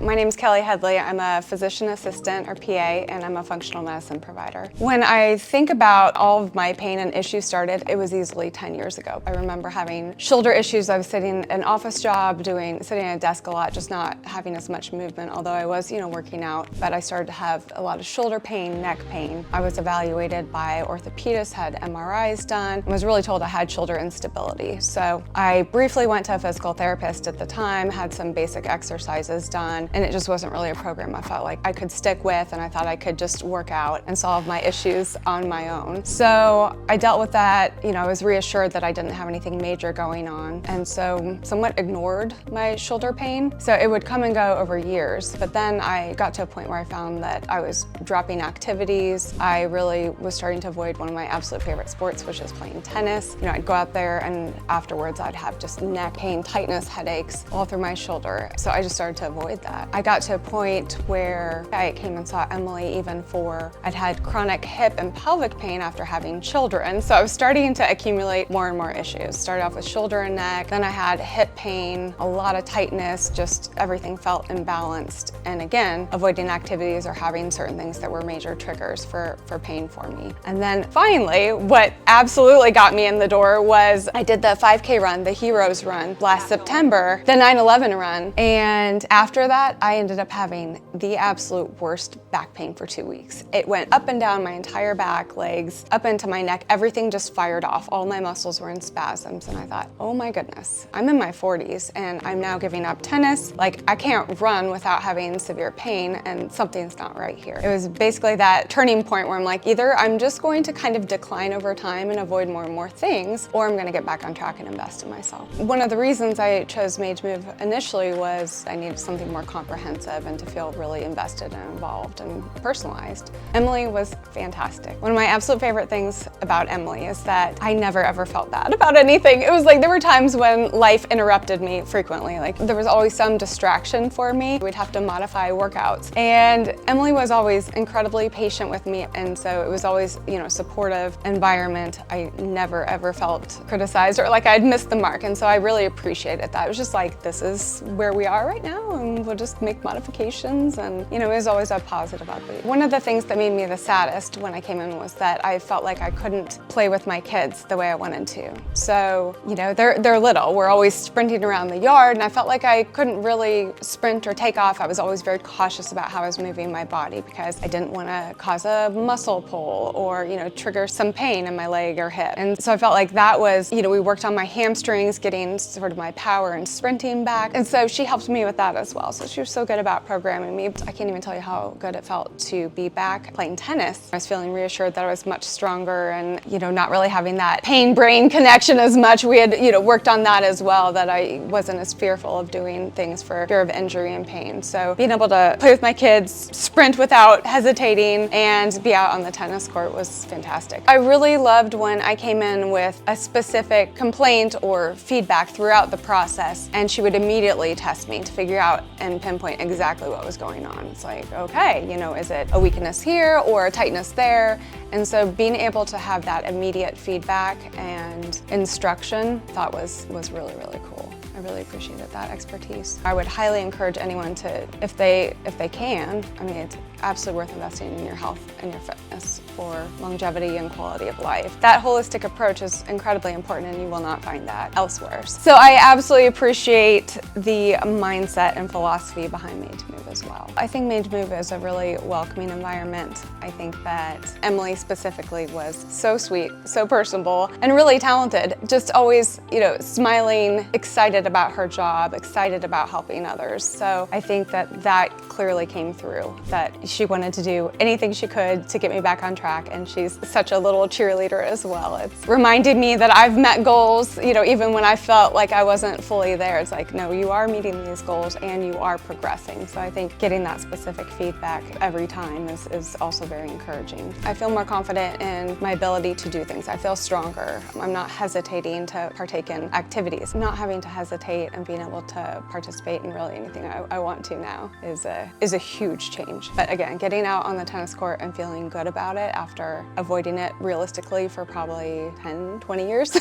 My name's Headley. I'm a physician assistant, or PA, and I'm a functional medicine provider. When I think about all of my pain and issues started, it was easily 10 years ago. I remember having shoulder issues. I was sitting in an office job, sitting at a desk a lot, just not having as much movement, although I was, working out. But I started to have a lot of shoulder pain, neck pain. I was evaluated by orthopedists, had MRIs done, and was really told I had shoulder instability. So I briefly went to a physical therapist at the time, had some basic exercises done, and it just wasn't really a program I felt like I could stick with, and I thought I could just work out and solve my issues on my own. So I dealt with that. I was reassured that I didn't have anything major going on, and so somewhat ignored my shoulder pain. So it would come and go over years, but then I got to a point where I found that I was dropping activities. I really was starting to avoid one of my absolute favorite sports, which is playing tennis. I'd go out there and afterwards I'd have just neck pain, tightness, headaches all through my shoulder. So I just started to avoid that. I got to a point where I came and saw Emily even for, I'd had chronic hip and pelvic pain after having children. So I was starting to accumulate more and more issues. Started off with shoulder and neck, then I had hip pain, a lot of tightness, just everything felt imbalanced. And again, avoiding activities or having certain things that were major triggers for pain for me. And then finally, what absolutely got me in the door was I did the 5K run, the Heroes Run last September, the 9/11 run. And after that, I ended up having the absolute worst back pain for 2 weeks. It went up and down my entire back, legs, up into my neck. Everything just fired off. All my muscles were in spasms. And I thought, oh my goodness, I'm in my 40s and I'm now giving up tennis. Like, I can't run without having severe pain, and something's not right here. It was basically that turning point where I'm like, either I'm just going to kind of decline over time and avoid more and more things, or I'm going to get back on track and invest in myself. One of the reasons I chose Mage Move initially was I needed something more comprehensive and to feel really invested and involved and personalized. Emily was fantastic. One of my absolute favorite things about Emily is that I never ever felt bad about anything. It was like there were times when life interrupted me frequently. Like there was always some distraction for me. We'd have to modify workouts. And Emily was always incredibly patient with me. And so it was always, supportive environment. I never ever felt criticized or like I'd missed the mark. And so I really appreciated that. It was just like, this is where we are right now and we'll just make modifications. And, it was always a positive upbeat. One of the things that made me the saddest when I came in was that I felt like I couldn't play with my kids the way I wanted to. So, they're little. We're always sprinting around the yard and I felt like I couldn't really sprint or take off. I was always very cautious about how I was moving my body because I didn't want to cause a muscle pull or, trigger some pain in my leg or hip. And so I felt like that was, we worked on my hamstrings, getting sort of my power and sprinting back. And so she helped me with that as well. So she was so good about programming me. I can't even tell you how good it felt to be back playing tennis. I was feeling reassured that I was much stronger and, not really having that pain-brain connection as much. We had, worked on that as well, that I wasn't as fearful of doing things for fear of injury and pain. So being able to play with my kids, sprint without hesitating, and be out on the tennis court was fantastic. I really loved when I came in with a specific complaint or feedback throughout the process, and she would immediately test me to figure out and pinpoint exactly what was going on. It's like, okay, is it a weakness here or a tightness there? And so being able to have that immediate feedback and instruction, I thought was really, really cool. I really appreciated that expertise. I would highly encourage anyone to, if they can, it's absolutely worth investing in your health and your fitness for longevity and quality of life. That holistic approach is incredibly important and you will not find that elsewhere. So I absolutely appreciate the mindset and philosophy behind Mage Move as well. I think Mage Move is a really welcoming environment. I think that Emily specifically was so sweet, so personable, and really talented. Just always, smiling, excited about her job, excited about helping others. So I think that clearly came through, that she wanted to do anything she could to get me back on track, and she's such a little cheerleader as well. It's reminded me that I've met goals, even when I felt like I wasn't fully there. It's like, no, you are meeting these goals and you are progressing. So I think getting that specific feedback every time is also very encouraging. I feel more confident in my ability to do things. I feel stronger. I'm not hesitating to partake in activities. Not having to hesitate and being able to participate in really anything I want to now is a huge change. But again, getting out on the tennis court and feeling good about it after avoiding it realistically for probably 10, 20 years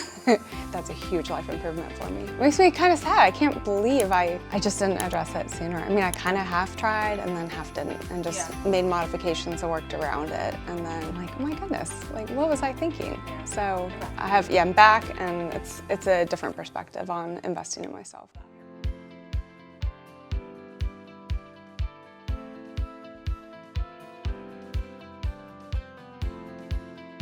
That's a huge life improvement for me. It makes me kind of sad. I can't believe I just didn't address it sooner. I mean, I kind of half tried and then half didn't, and just made modifications and worked around it. And then I'm like, oh my goodness, like what was I thinking? So I'm back, and it's a different perspective on investing in myself.